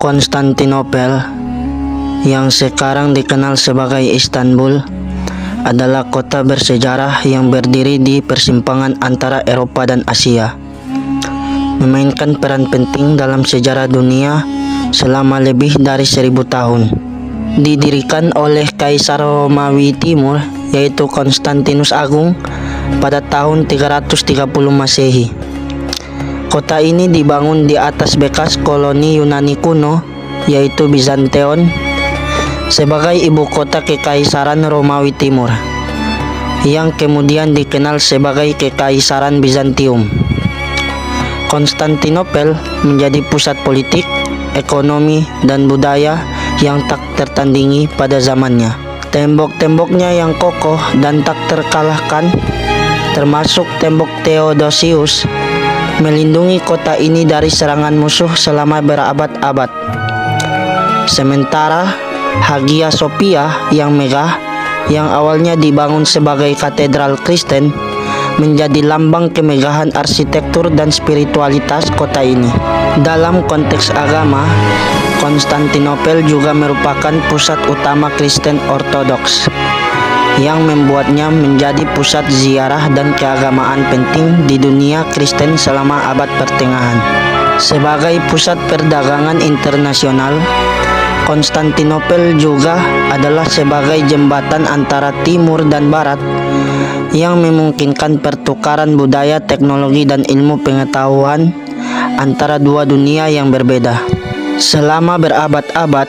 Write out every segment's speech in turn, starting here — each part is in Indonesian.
Konstantinopel, yang sekarang dikenal sebagai Istanbul, adalah kota bersejarah yang berdiri di persimpangan antara Eropa dan Asia. Memainkan peran penting dalam sejarah dunia selama lebih dari 1000 tahun. Didirikan oleh Kaisar Romawi Timur, yaitu Konstantinus Agung, pada tahun 330 Masehi. Kota ini dibangun di atas bekas koloni Yunani kuno, yaitu Bizantium, sebagai ibu kota Kekaisaran Romawi Timur, yang kemudian dikenal sebagai Kekaisaran Bizantium. Konstantinopel menjadi pusat politik, ekonomi, dan budaya yang tak tertandingi pada zamannya. Tembok-temboknya yang kokoh dan tak terkalahkan, termasuk tembok Theodosius, melindungi kota ini dari serangan musuh selama berabad-abad. Sementara Hagia Sophia yang megah, yang awalnya dibangun sebagai katedral Kristen, menjadi lambang kemegahan arsitektur dan spiritualitas kota ini. Dalam konteks agama, Konstantinopel juga merupakan pusat utama Kristen Ortodoks, yang membuatnya menjadi pusat ziarah dan keagamaan penting di dunia Kristen selama abad pertengahan. Sebagai pusat perdagangan internasional, Konstantinopel juga adalah sebagai jembatan antara timur dan barat yang memungkinkan pertukaran budaya, teknologi, dan ilmu pengetahuan antara dua dunia yang berbeda. Selama berabad-abad,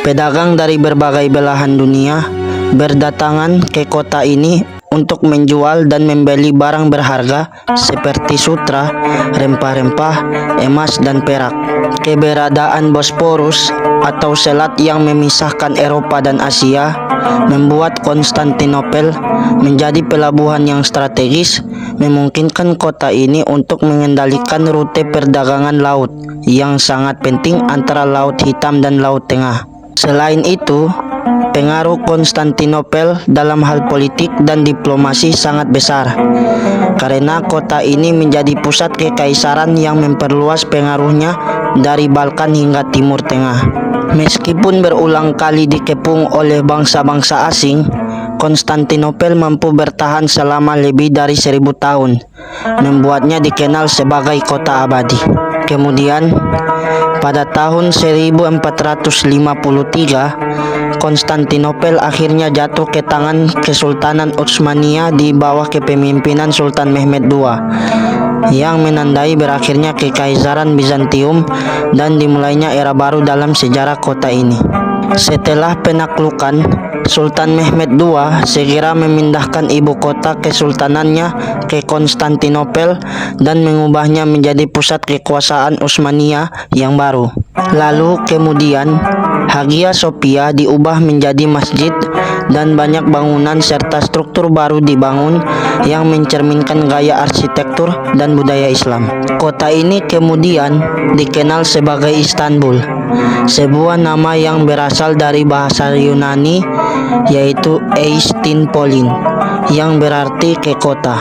pedagang dari berbagai belahan dunia berdatangan ke kota ini untuk menjual dan membeli barang berharga seperti sutra, rempah-rempah, emas, dan perak. Keberadaan Bosporus atau selat yang memisahkan Eropa dan Asia membuat Konstantinopel menjadi pelabuhan yang strategis, memungkinkan kota ini untuk mengendalikan rute perdagangan laut yang sangat penting antara Laut Hitam dan Laut Tengah. Selain itu, pengaruh Konstantinopel dalam hal politik dan diplomasi sangat besar, karena kota ini menjadi pusat kekaisaran yang memperluas pengaruhnya dari Balkan hingga Timur Tengah. Meskipun berulang kali dikepung oleh bangsa-bangsa asing, Konstantinopel mampu bertahan selama lebih dari 1000 tahun, membuatnya dikenal sebagai kota abadi. Kemudian, pada tahun 1453, Konstantinopel akhirnya jatuh ke tangan Kesultanan Utsmaniyah di bawah kepemimpinan Sultan Mehmed II, yang menandai berakhirnya Kekaisaran Bizantium dan dimulainya era baru dalam sejarah kota ini. Setelah penaklukan, Sultan Mehmed II segera memindahkan ibu kota kesultanannya ke Konstantinopel dan mengubahnya menjadi pusat kekuasaan Utsmaniyah yang baru. Lalu kemudian Hagia Sophia diubah menjadi masjid dan banyak bangunan serta struktur baru dibangun yang mencerminkan gaya arsitektur dan budaya Islam. Kota ini kemudian dikenal sebagai Istanbul, sebuah nama yang berasal dari bahasa Yunani, yaitu Eistinpolin, yang berarti ke kota.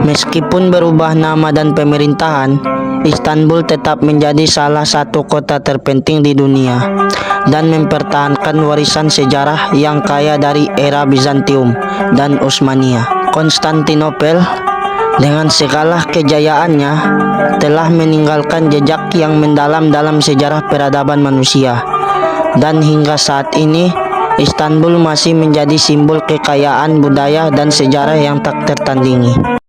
Meskipun berubah nama dan pemerintahan, Istanbul tetap menjadi salah satu kota terpenting di dunia dan mempertahankan warisan sejarah yang kaya dari era Bizantium dan Utsmaniyah. Konstantinopel dengan segala kejayaannya telah meninggalkan jejak yang mendalam dalam sejarah peradaban manusia, dan hingga saat ini Istanbul masih menjadi simbol kekayaan budaya dan sejarah yang tak tertandingi.